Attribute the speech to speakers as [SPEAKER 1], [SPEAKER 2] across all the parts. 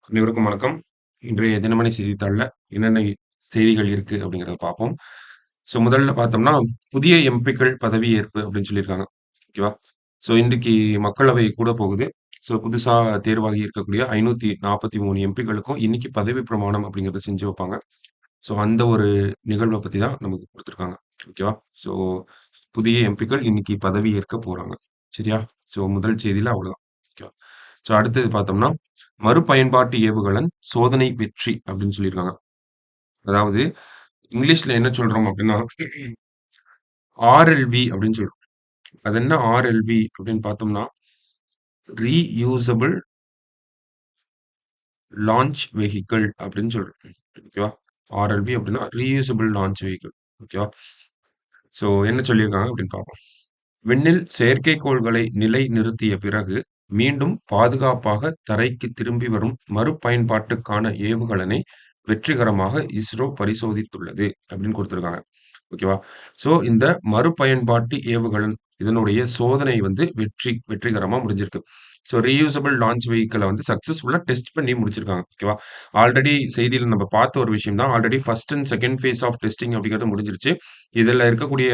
[SPEAKER 1] அனைவருக்கும் வணக்கம். இன்றைய தினமணி செய்தித்தாள்ல என்னென்ன செய்திகள் இருக்கு அப்படிங்கிறத பார்ப்போம். முதல்ல பார்த்தோம்னா, புதிய எம்பிக்கள் பதவியேற்பு அப்படின்னு சொல்லியிருக்காங்க. ஓகேவா? இன்றைக்கு மக்களவை கூட போகுது. புதுசா தேர்வாகி இருக்கக்கூடிய 543 எம்பிக்களுக்கும் இன்னைக்கு பதவி பிரமாணம் அப்படிங்கிறத செஞ்சு வைப்பாங்க. அந்த ஒரு நிகழ்வ பத்தி தான் நமக்கு குடுத்துருக்காங்க. ஓகேவா? ஸோ புதிய எம்பிக்கள் இன்னைக்கு பதவி ஏற்க போறாங்க. சரியா? முதல் செய்தியில அவ்வளோதான். ஓகேவா? அடுத்தது பார்த்தோம்னா, மறுபயன்பாட்டு ஏவுகலன் சோதனை வெற்றி அப்படின்னு சொல்லியிருக்காங்க. அதாவது இங்கிலீஷ்ல என்ன சொல்றோம் அப்படின்னா, ஆர்எல்வி அப்படின்னு சொல்றோம். அது என்ன ஆர்எல்வி அப்படின்னு பார்த்தோம்னா, ரீயூசபிள் லான்ச் வெஹிக்கிள் அப்படின்னு சொல்றோம். ஓகேவா? ஆர்எல்வி அப்படின்னா ரீயூசபிள் லான்ச் வெஹிக்கிள். ஓகேவா? என்ன சொல்லியிருக்காங்க அப்படின்னு பார்ப்போம். விண்ணில் செயற்கைக்கோள்களை நிலை நிறுத்திய பிறகு மீண்டும் பாதுகாப்பாக தரைக்கு திரும்பி வரும் மறுபயன்பாட்டுக்கான ஏவுகலனை வெற்றிகரமாக இஸ்ரோ பரிசோதித்துள்ளது அப்படின்னு கொடுத்திருக்காங்க. ஓகேவா? இந்த மறுபயன்பாட்டு ஏவுகலன் இதனுடைய சோதனை வந்து வெற்றிகரமா முடிஞ்சிருக்கு. ரீயூசபிள் லான்ச் வெஹிக்கிள வந்து சக்சஸ்ஃபுல்லா டெஸ்ட் பண்ணி முடிச்சிருக்காங்க. ஓகேவா? ஆல்ரெடி செய்தியில நம்ம பார்த்த ஒரு விஷயம் தான். Already first and second phase of testing அப்படிங்கிறது முடிஞ்சிருச்சு. இதுல இருக்கக்கூடிய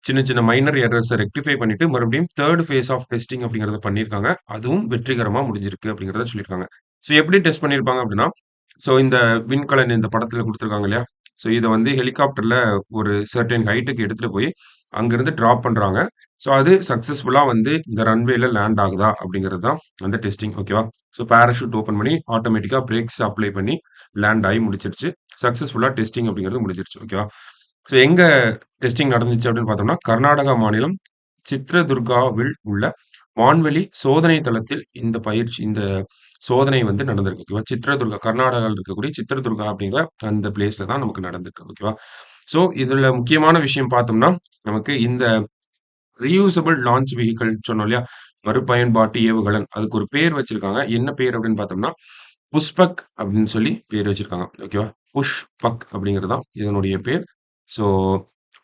[SPEAKER 1] சின்ன சின்ன மைனர் எரர்ஸ ரெக்டிஃபை பண்ணிட்டு மறுபடியும் 3 ஃபேஸ் ஆஃப் டெஸ்டிங் அப்படிங்கிறத பண்ணியிருக்காங்க. அதுவும் வெற்றிகரமா முடிஞ்சிருக்கு அப்படிங்கிறத சொல்லியிருக்காங்க. எப்படி டெஸ்ட் பண்ணியிருப்பாங்க அப்படின்னா, இந்த விண்கலன் இந்த படத்துல குடுத்துருக்காங்க இல்லையா? இத வந்து ஹெலிகாப்டர்ல ஒரு சர்டைன் ஹைட்க்கு எடுத்துட்டு போய் அங்கிருந்து டிராப் பண்றாங்க. அது சக்சஸ்ஃபுல்லா வந்து இந்த ரன்வேல லேண்ட் ஆகுதா அப்படிங்கிறது தான் அந்த டெஸ்டிங். ஓகேவா? பாராசூட் ஓப்பன் பண்ணி ஆட்டோமேட்டிக்கா பிரேக்ஸ் அப்ளை பண்ணி லேண்ட் ஆயி முடிச்சிருச்சு. சக்சஸ்ஃபுல்லா டெஸ்டிங் அப்படிங்கிறது முடிஞ்சிருச்சு. ஓகேவா? எங்க டெஸ்டிங் நடந்துச்சு அப்படின்னு பார்த்தோம்னா, கர்நாடகா மாநிலம் சித்ரதுர்காவில் உள்ள வான்வெளி சோதனை தளத்தில் இந்த சோதனை வந்து நடந்திருக்கு. ஓகேவா? சித்ரதுர்கா கர்நாடகால இருக்கக்கூடிய சித்ரதுர்கா அப்படிங்கிற அந்த பிளேஸ்ல தான் நமக்கு நடந்திருக்கு. ஓகேவா? இதுல முக்கியமான விஷயம் பார்த்தோம்னா, நமக்கு இந்த ரீயூசபிள் லான்ச் வெஹிக்கிள் சொன்னோம் இல்லையா? மறுபயன்பாட்டு ஏவுகலன். அதுக்கு ஒரு பேர் வச்சிருக்காங்க. என்ன பேர் அப்படின்னு பார்த்தோம்னா, புஷ்பக் அப்படின்னு சொல்லி பேர் வச்சிருக்காங்க. ஓகேவா? புஷ்பக் அப்படிங்கிறது தான் இதனுடைய பேர். ஸோ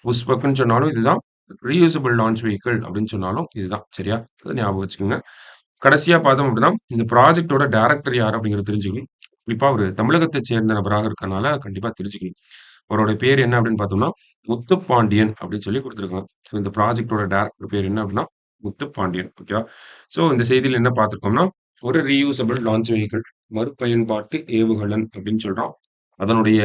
[SPEAKER 1] புஷ்பக்ன்னு சொன்னாலும் இதுதான். ரீயூசபிள் லான்ச் வெஹிக்கிள் அப்படின்னு சொன்னாலும் இதுதான். சரியா? அத ஞாபகம் வச்சுக்கோங்க. கடைசியா பார்த்தோம் அப்படின்னா, இந்த ப்ராஜெக்ட்டோட டைரக்டர் யார் அப்படிங்கிறத தெரிஞ்சுக்கணும். குறிப்பா அவரு தமிழகத்தைச் சேர்ந்த நபராக இருக்கனால கண்டிப்பா தெரிஞ்சுக்கணும். அவரோட பேர் என்ன அப்படின்னு பார்த்தோம்னா, முத்துப்பாண்டியன் அப்படின்னு சொல்லி குடுத்திருக்காங்க. இந்த ப்ராஜெக்ட்டோட டைரக்டர் பேர் என்ன அப்படின்னா, முத்துப்பாண்டியன். ஓகேவா? இந்த செய்தியில என்ன பார்த்திருக்கோம்னா, ஒரு ரீயூசபிள் லான்ச் வெஹிக்கிள் மறுபயன்பாட்டு ஏவுகலன் அப்படின்னு சொல்றோம். அதனுடைய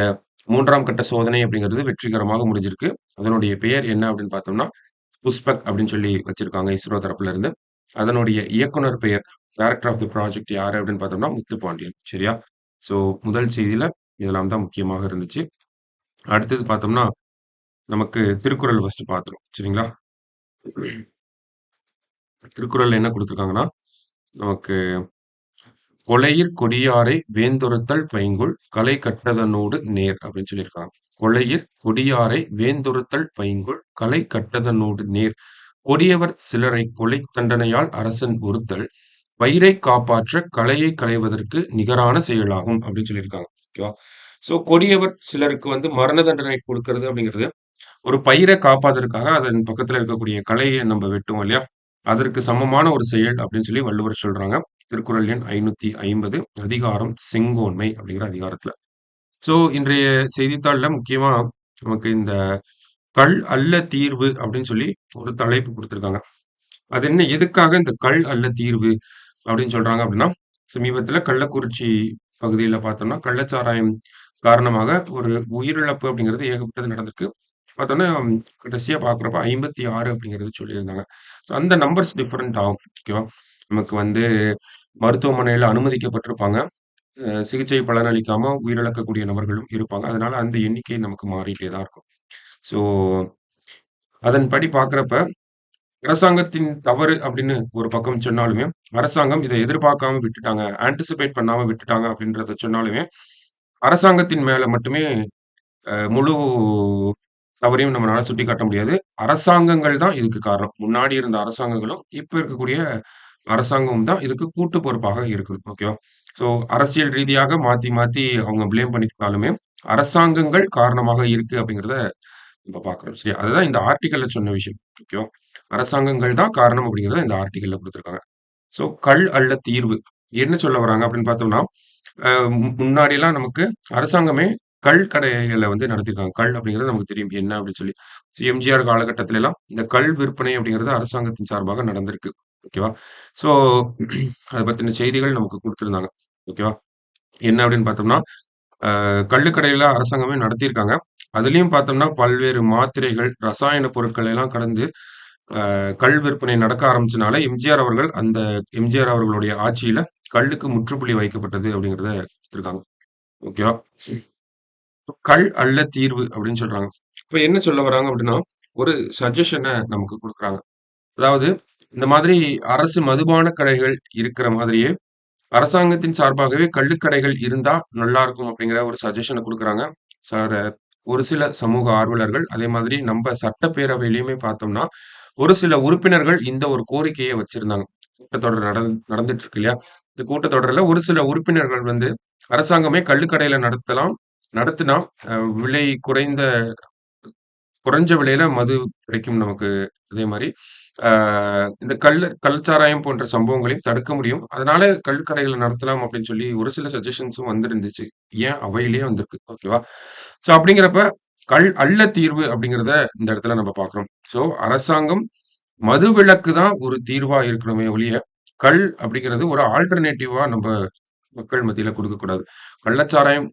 [SPEAKER 1] 3ஆம் கட்ட சோதனை அப்படிங்கிறது வெற்றிகரமாக முடிஞ்சிருக்கு. அதனுடைய பெயர் என்ன அப்படின்னு பார்த்தோம்னா, புஷ்பக் அப்படின்னு சொல்லி வச்சிருக்காங்க இஸ்ரோ தரப்புல இருந்து. அதனுடைய இயக்குனர் பெயர், டைரக்டர் ஆஃப் தி ப்ராஜெக்ட் யாரு அப்படின்னு பார்த்தோம்னா, முத்துப்பாண்டியன். சரியா? ஸோ முதல் செய்தியில இதெல்லாம் தான் முக்கியமாக இருந்துச்சு. அடுத்தது பார்த்தோம்னா, நமக்கு திருக்குறள் ஃபர்ஸ்ட் பார்த்துருவோம். சரிங்களா? திருக்குறள்ல என்ன குடுத்துருக்காங்கன்னா, நமக்கு "கொளையிற் கொடியாரை வேந்தொறுத்தல் பைங்குல் களை கற்றதனோடு நேர்" அப்படின்னு சொல்லியிருக்காங்க. "கொளையிற் கொடியாரை வேந்தொறுத்தல் பைங்குல் களை கற்றதனோடு நேர். கொடியவர் சிலரைக் கொலைத் தண்டனையால் அரசன் ஒறுத்தல் பயிரைக் காப்பாற்றக் களையைக் களைவதற்கு நிகரான செயலாகும்" அப்படின்னு சொல்லியிருக்காங்க. ஓகேவா? கொடியவர் சிலருக்கு வந்து மரண தண்டனை குடுக்கறது அப்படிங்கிறது, ஒரு பயிர காப்பதற்காக அதன் பக்கத்துல இருக்கக்கூடிய களைய நம்ம வெட்டுவோம் இல்லையா? அதற்கு சமமான ஒரு செயல் அப்படின்னு சொல்லி வள்ளுவர் சொல்றாங்க. திருக்குறள் எண் 550 அதிகாரம் செங்கோன்மை அப்படிங்கிற அதிகாரத்துல. இன்றைய செய்தித்தாள்ல முக்கியமா நமக்கு இந்த "கள் அல்ல தீர்வு" அப்படின்னு சொல்லி ஒரு தலைப்பு குடுத்திருக்காங்க. அது என்ன? எதுக்காக இந்த "கள் அல்ல தீர்வு" அப்படின்னு சொல்றாங்க அப்படின்னா, சமீபத்தில கள்ளக்குறிச்சி பகுதியில பார்த்தோம்னா, கள்ளச்சாராயம் காரணமாக ஒரு உயிரிழப்பு அப்படிங்கிறது ஏகப்பட்டது நடந்திருக்கு. பார்த்தோன்னா, கடைசியா பார்க்குறப்ப 56 அப்படிங்கிறது சொல்லியிருந்தாங்க. அந்த நம்பர்ஸ் டிஃபரெண்ட் ஆகும். ஓகேவா? நமக்கு வந்து மருத்துவமனையில அனுமதிக்கப்பட்டிருப்பாங்க. சிகிச்சை பலனளிக்காம உயிரிழக்கக்கூடிய நபர்களும் இருப்பாங்க. அதனால அந்த எண்ணிக்கை நமக்கு மாறிட்டே தான் இருக்கும். ஸோ, அதன்படி பார்க்குறப்ப அரசாங்கத்தின் தவறு அப்படின்னு ஒரு பக்கம் சொன்னாலுமே, அரசாங்கம் இத எதிர்பார்க்காம விட்டுட்டாங்க. ஆன்டிசிபேட் பண்ணாம விட்டுட்டாங்க அப்படின்றத சொன்னாலுமே, அரசாங்கத்தின் மேல மட்டுமே முழு தவறையும் நம்மளால சுட்டிக்காட்ட முடியாது. அரசாங்கங்கள் தான் இதுக்கு காரணம். முன்னாடி இருந்த அரசாங்கங்களும், இப்ப இருக்கக்கூடிய அரசாங்கமும் தான் இதுக்கு கூட்டு பொறுப்பாக இருக்கு. ஓகேவா? ஸோ அரசியல் ரீதியாக மாத்தி மாத்தி அவங்க ப்ளேம் பண்ணிக்கிட்டாலுமே, அரசாங்கங்கள் காரணமாக இருக்கு அப்படிங்கிறத இப்ப பார்க்குறோம். சரியா? அதுதான் இந்த ஆர்டிக்கல்ல சொன்ன விஷயம். ஓகேவா? அரசாங்கங்கள் தான் காரணம் அப்படிங்கிறத இந்த ஆர்டிக்கல்ல குடுத்திருக்காங்க. கள் அல்ல தீர்வு. என்ன சொல்ல வராங்க அப்படின்னு பார்த்தோம்னா, முன்னாடிலாம் நமக்கு அரசாங்கமே கடைகள வந்து நடத்தியிருக்காங்க. அப்படிங்கிறது நமக்கு தெரியும் என்ன அப்படின்னு சொல்லி. எம்ஜிஆர் காலகட்டத்தில எல்லாம் இந்த விற்பனை அப்படிங்கிறது அரசாங்கத்தின் சார்பாக நடந்திருக்கு. ஓகேவா? ஸோ அத பத்தின செய்திகள் நமக்கு குடுத்திருந்தாங்க. ஓகேவா? என்ன அப்படின்னு பார்த்தோம்னா, கள்ளுக்கடையில அரசாங்கமே நடத்தியிருக்காங்க. அதிலயும் பார்த்தோம்னா, பல்வேறு மாத்திரைகள், ரசாயன பொருட்கள் எல்லாம் கலந்து விற்பனை நடக்க ஆரம்பிச்சனால, எம்ஜிஆர் அவர்களுடைய ஆட்சியில கள்ளுக்கு முற்றுப்புள்ளி வைக்கப்பட்டது அப்படிங்கிறத குடுத்திருக்காங்க. ஓகேவா? அல்ல தீர்வு அப்படின்னு சொல்றாங்க. இப்ப என்ன சொல்ல வராங்க அப்படின்னா, ஒரு சஜஷன நமக்கு குடுக்குறாங்க. அதாவது இந்த மாதிரி அரசு மதுபான கடைகள் இருக்கிற மாதிரியே, அரசாங்கத்தின் சார்பாகவே கள்ளுக்கடைகள் இருந்தா நல்லா இருக்கும் அப்படிங்கிற ஒரு சஜஷன குடுக்குறாங்க. சார ஒரு சில சமூக ஆர்வலர்கள், அதே மாதிரி நம்ப சட்டப்பேரவையிலயுமே பார்த்தோம்னா, ஒரு சில உறுப்பினர்கள் இந்த ஒரு கோரிக்கைய வச்சிருந்தாங்க. கூட்டத்தொடர் நடந்துட்டு இருக்கு இல்லையா? இந்த கூட்டத்தொடர்ல ஒரு சில உறுப்பினர்கள் வந்து, அரசாங்கமே கள்ளுக்கடையில நடத்துனா, விலை குறைஞ்ச விலையில மது கிடைக்கும் நமக்கு. அதே மாரி, ஆ இந்த கள்ளச்சாராயம் போன்ற சம்பவங்களையும் தடுக்க முடியும். அதனால கள்ளுக்கடைகள நடத்தலாம் அப்படின்னு சொல்லி ஒரு சில சஜஷன்ஸும் வந்திருந்துச்சு. ஏன் அவையிலேயே வந்திருக்கு. ஓகேவா? ஸோ அப்படிங்கிறப்ப, அல்ல தீர்வு அப்படிங்கிறத இந்த இடத்துல நம்ம பார்க்கிறோம். ஸோ அரசாங்கம் மதுவிலக்கு தான் ஒரு தீர்வா இருக்கணுமே ஒழிய, அப்படிங்கிறது ஒரு ஆல்டர்னேட்டிவா மக்கள் மத்தியில குடுக்கக்கூடாது. கள்ளச்சாராயத்த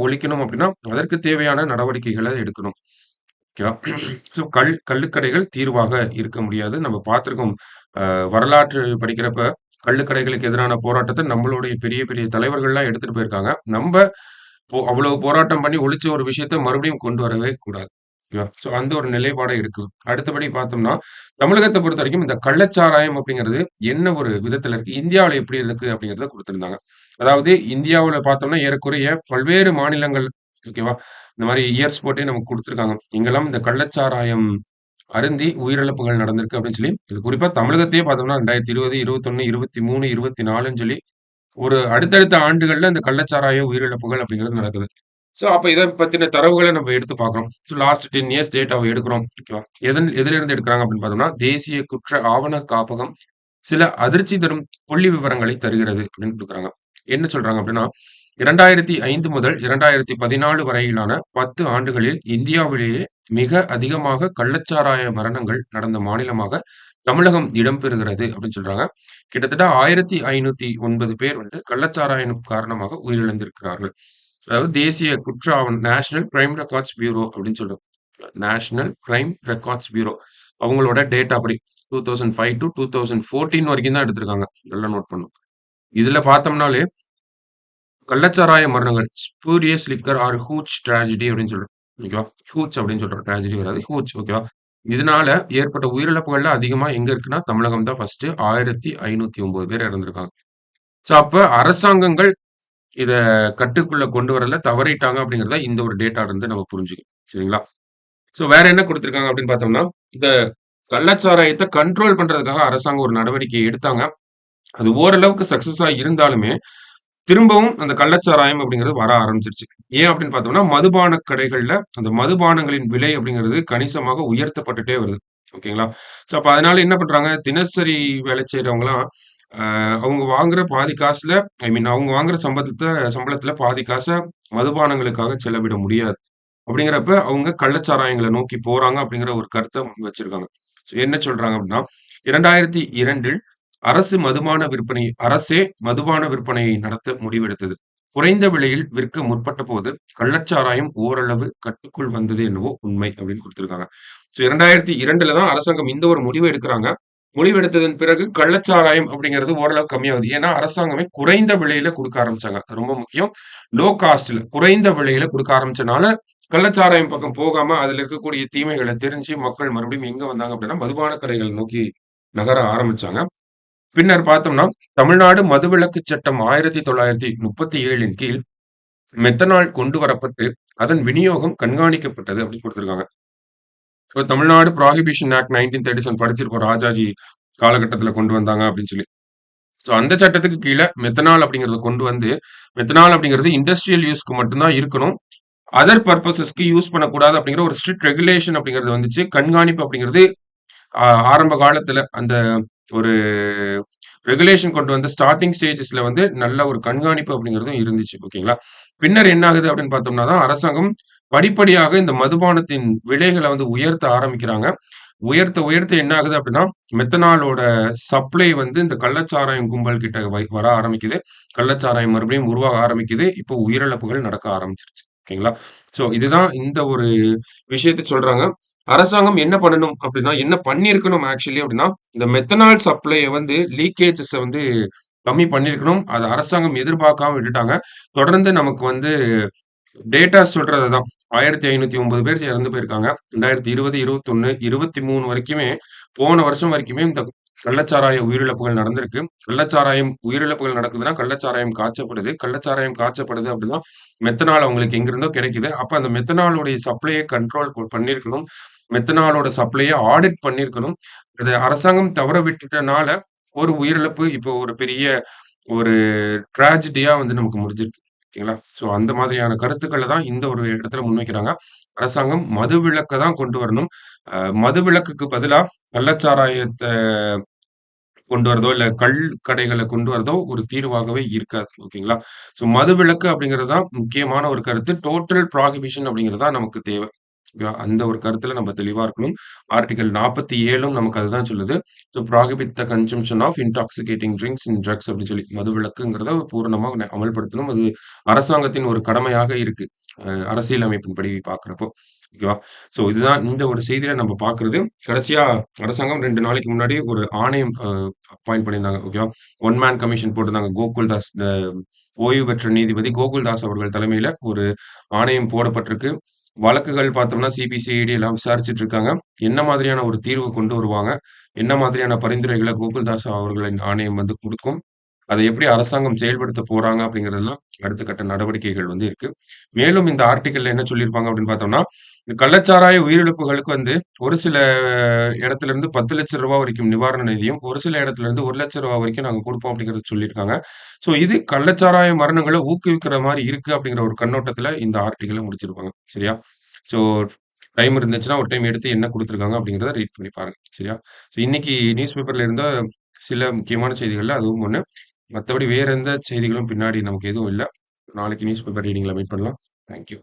[SPEAKER 1] ஒழிக்கணும் அப்படின்னா, அதற்கு தேவையான நடவடிக்கைகள எடுக்கணும். ஓகேவா? ஸோ கள்ளுக்கடைகள் தீர்வாக இருக்க முடியாது. நம்ம பார்த்திருக்கோம். வரலாற்று படிக்கிறப்ப, கள்ளுக்கடைகளுக்கு எதிரான போராட்டத்த நம்மளுடைய பெரிய, பெரிய தலைவர்கள்லாம் எடுத்துட்டு போயிருக்காங்க. அவ்வளவு போராட்டம் பண்ணி ஒழிச்ச ஒரு விஷயத்த மறுபடியும் கொண்டு வரவே கூடாது. ஓகேவா? ஸோ அந்த ஒரு நிலைப்பாட எடுக்கலாம். அடுத்தபடி பார்த்தோம்னா, தமிழகத்த பொறுத்தவரைக்கும் இந்த கள்ளச்சாராயம் அப்படிங்கிறது என்ன ஒரு விதத்துல இருக்கு? இந்தியாவுல எப்படி இருக்கு? அப்படிங்கிறத குடுத்திருந்தாங்க. அதாவது இந்தியாவுல பார்த்தோம்னா, ஏறக்குறைய பல்வேறு மாநிலங்கள் ஓகேவா? இந்த மாரி இயர்ஸ் போட்டே நமக்கு குடுத்திருக்காங்க. இங்கெல்லாம் இந்த கள்ளச்சாராயம் அருந்தி உயிரிழப்புகள் நடந்திருக்கு அப்படின்னு சொல்லி, இது குறிப்பா தமிழகத்தையே பார்த்தோம்னா 2020, 21, 23, 24ன்னு சொல்லி ஒரு அடுத்தடுத்த ஆண்டுகள்ல இந்த கள்ளச்சாராய உயிரிழப்புகள் அப்படிங்கிறது நடக்குது. ஸோ, அப்ப இத பத்தின தரவுகள நம்ம எடுத்து பார்க்கிறோம். ஸோ, லாஸ்ட் 10 இயர்ஸ் டேட்டாவ எடுக்கிறோம். ஓகேவா? எதிலிருந்து எடுக்குறாங்க அப்படின்னு பார்த்தோம்னா, தேசிய குற்ற ஆவண காப்பகம் சில அதிர்ச்சி தரும் புள்ளி விவரங்களை தருகிறது அப்படின்னு குடுக்குறாங்க. என்ன சொல்றாங்க அப்படின்னா, 2005 முதல் 2014 வரையிலான 10 ஆண்டுகளில் இந்தியாவிலேயே மிக அதிகமாக கள்ளச்சாராய மரணங்கள் நடந்த மாநிலமாக தமிழகம் இடம்பெறுகிறது அப்படின்னு சொல்றாங்க. கிட்டத்தட்ட 1509 பேர் வந்து கள்ளச்சாராயம் காரணமாக உயிரிழந்திருக்கிறார்கள். அதாவது தேசிய குற்ற ஆவணம் நேஷனல் கிரைம் ரெக்கார்ட்ஸ் பியூரோ அப்படின்னு சொல்றோம். நேஷனல் கிரைம் ரெக்கார்ட்ஸ் பியூரோ அவங்களோட டேட்டா படி 2005 டூ 2014 வரைக்கும் தான் எடுத்திருக்காங்க. நல்லா நோட் பண்ணும். இதுல பார்த்தோம்னாலே கள்ளச்சாராய மரணங்கள் ஸ்பூரியஸ் லிக்கர் ஆர் ஹூச் ட்ராஜடி அப்படின்னு சொல்றோம். ஓகேவா? ஹூச் அப்படின்னு சொல்றோம். ட்ராஜடி வராது. ஹூச் ஓகேவா? இதனால ஏற்பட்ட உயிரிழப்புகள்ல அதிகமா எங்க இருக்குன்னா, தமிழகம் தான் ஃபர்ஸ்ட்டு 1509 பேர் இறந்திருக்காங்க. ஸோ அப்ப அரசாங்கங்கள் இத கட்டுக்குள்ள கொண்டு வரல தவறிட்டாங்க அப்படிங்கிறத இந்த ஒரு டேட்டால இருந்து நம்ம புரிஞ்சுக்கணும். சரிங்களா? ஸோ வேற என்ன குடுத்திருக்காங்க அப்படின்னு பார்த்தோம்னா, இந்த கள்ளச்சாராயத்த கண்ட்ரோல் பண்றதுக்காக அரசாங்கம் ஒரு நடவடிக்கை எடுத்தாங்க. அது ஓரளவுக்கு சக்சஸா இருந்தாலுமே, திரும்பவும் அந்த கள்ளச்சாராயம் அப்படிங்கிறது வர ஆரம்பிச்சுருச்சு. ஏன் அப்படின்னு பார்த்தோம்னா, மதுபான கடைகள்ல அந்த மதுபானங்களின் விலை அப்படிங்கிறது கணிசமாக உயர்த்தப்பட்டுட்டே வருது. ஓகேங்களா? ஸோ அப்ப அதனால என்ன பண்றாங்க, தினசரி வேலை செய்றவங்கலாம் அ அவங்க வாங்குற பாதி காசுல அவங்க வாங்குற சம்பளத்துல பாதி காச மதுபானங்களுக்காக செலவிட முடியாது. அப்படிங்கிறப்ப அவங்க கள்ளச்சாராயங்கள நோக்கி போறாங்க அப்படிங்கிற ஒரு கருத்த வச்சிருக்காங்க. என்ன சொல்றாங்க அப்படின்னா, 2002ல் அரசே மதுபான விற்பனையை நடத்த முடிவெடுத்தது. குறைந்த விலையில் விற்க முற்பட்டபோது, கள்ளச்சாராயம் ஓரளவு கட்டுக்குள் வந்தது என்னவோ உண்மை அப்படின்னு குடுத்திருக்காங்க. 2002ல தான் அரசாங்கம் இந்த ஒரு முடிவு எடுக்குறாங்க. முடிவெடுத்ததன் பிறகு கள்ளச்சாராயம் அப்படிங்கிறது ஓரளவு கம்மியாகுது. ஏன்னா, அரசாங்கமே குறைந்த விலையில குடுக்க ஆரம்பிச்சாங்க. ரொம்ப முக்கியம். லோ காஸ்ட்ல குறைந்த விலையில குடுக்க ஆரம்பிச்சனால, கள்ளச்சாராயம் பக்கம் போகாம அதில இருக்கக்கூடிய தீமைகள தெரிஞ்சு மக்கள் மறுபடியும் எங்க வந்தாங்க அப்படின்னா, மதுபான கடைகள் நோக்கி நகர ஆரம்பிச்சாங்க. பின்னர் பார்த்தோம்னா, தமிழ்நாடு மதுவிலக்கு சட்டம் 1937ன் கீழ் மெத்தனால் கொண்டு வரப்பட்டு, அதன் விநியோகம் கண்காணிக்கப்பட்டது அப்படின்னு குடுத்திருக்காங்க. ஸோ தமிழ்நாடு புராஹிபிஷன் ஆக்ட் 1937 படிச்சிருக்கோம். ராஜாஜி காலகட்டத்தில கொண்டு வந்தாங்க அப்படின்னு சொல்லி. ஸோ அந்த சட்டத்துக்கு கீழ மெத்தனால் அப்படிங்கிறத கொண்டு வந்து, மெத்தனால் அப்படிங்கிறது இண்டஸ்ட்ரியல் யூஸ்க்கு மட்டும் தான் இருக்கணும். அதர் பர்ப்பஸஸ்க்கு யூஸ் பண்ணக்கூடாது அப்படிங்கிற ஒரு ஸ்ட்ரிக்ட் ரெகுலேஷன் அப்படிங்கிறது வந்துச்சு. கண்காணிப்பு அப்படிங்கிறது ஆரம்ப காலத்துல அந்த ஒரு ரெகுலேஷன் கொண்டு வந்த ஸ்டார்ட்டிங் ஸ்டேஜஸ்ல வந்து நல்ல ஒரு கண்காணிப்பு அப்படிங்கிறதும் இருந்துச்சு. ஓகேங்களா? பின்னர் என்ன ஆகுது அப்படின்னு பார்த்தோம்னா தான் அரசாங்கம் படிப்படியாக இந்த மதுபானத்தின் விலைகள வந்து உயர்த்த ஆரம்பிக்கிறாங்க. உயர்த்த என்ன ஆகுது அப்படின்னா, மெத்தனாலோட சப்ளை வந்து இந்த கள்ளச்சாராயம் கும்பல் கிட்ட வர ஆரம்பிக்குது. கள்ளச்சாராயம் மறுபடியும் உருவாக ஆரம்பிக்குது. இப்போ உயிரிழப்புகள் நடக்க ஆரம்பிச்சுருச்சு. ஓகேங்களா? ஸோ இதுதான் இந்த ஒரு விஷயத்த சொல்றாங்க. அரசாங்கம் என்ன பண்ணணும் அப்படின்னா, என்ன பண்ணியிருக்கணும் ஆக்சுவலி அப்படின்னா, இந்த மெத்தனால் சப்ளைய வந்து லீக்கேஜஸ வந்து கம்மி பண்ணியிருக்கணும். அத அரசாங்கம் எதிர்பார்க்காம விட்டுட்டாங்க. தொடர்ந்து நமக்கு வந்து டேட்டாஸ் சொல்றது அதான். 1509 பேர் இறந்து போயிருக்காங்க. 2020, 21, 23 வரைக்குமே போன வருஷம் வரைக்குமே இந்த கள்ளச்சாராய உயிரிழப்புகள் நடந்திருக்கு. கள்ளச்சாராயம் உயிரிழப்புகள் நடக்குதுன்னா, கள்ளச்சாராயம் காய்ச்சப்படுது. கள்ளச்சாராயம் காய்ச்சப்படுது அப்படின்னா, மெத்தனால் அவங்களுக்கு எங்கிருந்தோ கிடைக்குது. அப்ப அந்த மெத்தனாலுடைய சப்ளைய கண்ட்ரோல் பண்ணியிருக்கணும். மெத்தனாலோட சப்ளைய ஆடிட் பண்ணியிருக்கணும். அத அரசாங்கம் தவற விட்டுட்டனால, ஒரு உயிரிழப்பு இப்போ ஒரு பெரிய ஒரு ட்ராஜடியா வந்து நமக்கு முடிஞ்சிருக்கு. ஓகேங்களா? ஸோ அந்த மாதிரியான கருத்துக்கள தான் இந்த ஒரு இடத்துல முன்வைக்கிறாங்க. அரசாங்கம் மதுவிலக்க தான் கொண்டு வரணும். மதுவிலக்குக்கு பதிலா கள்ளச்சாராயத்த கொண்டு வரதோ, இல்ல கடைகள கொண்டு வரதோ ஒரு தீர்வாகவே இருக்காது. ஓகேங்களா? ஸோ மதுவிலக்கு அப்படிங்கிறது தான் முக்கியமான ஒரு கருத்து. டோட்டல் ப்ராஹிபிஷன் அப்படிங்கிறது தான் நமக்கு தேவ. ஓகேவா? அந்த ஒரு கருத்துல நம்ம தெளிவா இருக்கணும். ஆர்டிகிள் 47ம் நமக்கு அதுதான் சொல்லுது. To prohibit the consumption of intoxicating drinks and drugs அப்படின்னு சொல்லி. மதுவிலக்குங்கிறத பூரணமா அமல்படுத்தணும். அது அரசாங்கத்தின் ஒரு கடமையாக இருக்கு. அரசியல் அமைப்பின்படி பார்க்கிறப்போ. ஓகேவா? ஸோ இதுதான் இந்த ஒரு செய்தியில நம்ம பார்க்கிறது. கடைசியா அரசாங்கம் 2 நாளைக்கு முன்னாடி ஒரு ஆணையம் அப்பாயிண்ட் பண்ணியிருந்தாங்க. ஓகேவா? ஒன் மேன் கமிஷன் போட்டிருந்தாங்க. கோகுல்தாஸ் ஓய்வு பெற்ற நீதிபதி கோகுல்தாஸ் அவர்கள் தலைமையில ஒரு ஆணையம் போடப்பட்டிருக்கு. வழக்குகள் பார்த்தோம்னா சிபிசிஐடி எல்லாம் விசாரிச்சுட்டு இருக்காங்க. என்ன மாதிரியான ஒரு தீர்வு கொண்டு வருவாங்க? என்ன மாதிரியான பரிந்துரைகள கோகுல்தாஸ் அவர்களின் ஆணையம் வந்து குடுக்கும்? அத எப்படி அரசாங்கம் செயல்படுத்த போறாங்க அப்படிங்கிறதெல்லாம் அடுத்த கட்ட நடவடிக்கைகள் வந்து இருக்கு. மேலும் இந்த ஆர்டிக்கிள்ல என்ன சொல்லியிருப்பாங்க அப்படின்னு பார்த்தோம்னா, இந்த கள்ளச்சாராய உயிரிழப்புகளுக்கு வந்து ஒரு சில இடத்துல இருந்து ரூ. 10,00,000 வரைக்கும் நிவாரண நிதியும், ஒரு சில இடத்துல இருந்து ரூ. 1,00,000 வரைக்கும் நாங்க குடுப்போம் அப்படிங்கிறத சொல்லியிருக்காங்க. ஸோ இது கள்ளச்சாராய மரணங்கள ஊக்குவிக்கிற மாரி இருக்கு அப்படிங்கிற ஒரு கண்ணோட்டத்துல இந்த ஆர்டிக்கிள முடிச்சிருப்பாங்க. சரியா? ஸோ டைம் இருந்துச்சுன்னா ஒரு டைம் எடுத்து என்ன குடுத்துருக்காங்க அப்படிங்கிறத ரீட் பண்ணி பாருங்க. சரியா? ஸோ இன்னைக்கு நியூஸ் பேப்பர்ல இருந்த சில முக்கியமான செய்திகள்ல அதுவும் ஒண்ணு. மத்தபடி வேற எந்த செய்திகளும் பின்னாடி நமக்கு எதுவும் இல்ல. நாளைக்கு நியூஸ் பேப்பர் ரீடிங்ல மீட் பண்ணலாம். Thank you.